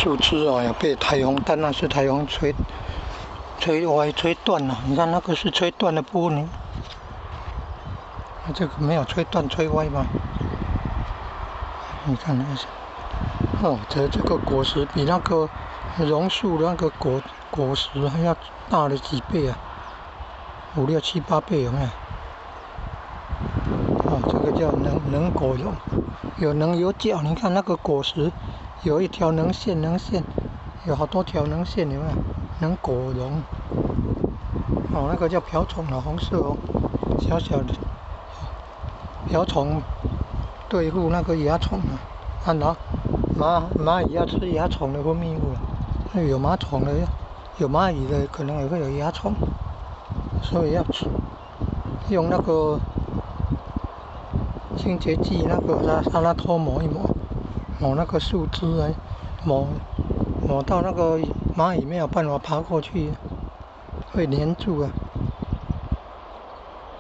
树枝哦，有被台风，但那是台风吹歪、吹断了。你看那个是吹断的部分，这个没有吹断、吹歪吧？你看那是，哦，这个果实比那个榕树那个果实还要大了几倍啊，5、6、7、8倍有没有？哦，这个叫能果榕，有棱有角。你看那个果实，有一条棱线，有好多条棱线，有没有？能果榕。哦，那个叫瓢虫了，红色哦，小小的。瓢虫对付那个蚜虫啊，蚂蚁要吃蚜虫的分泌物了。有蚂虫的，有蚂蚁的，可能也会有蚜虫，所以要用那个清洁剂，那个让它多抹一抹，抹那个树枝来抹到那个蚂蚁没有办法爬过去，会粘住啊。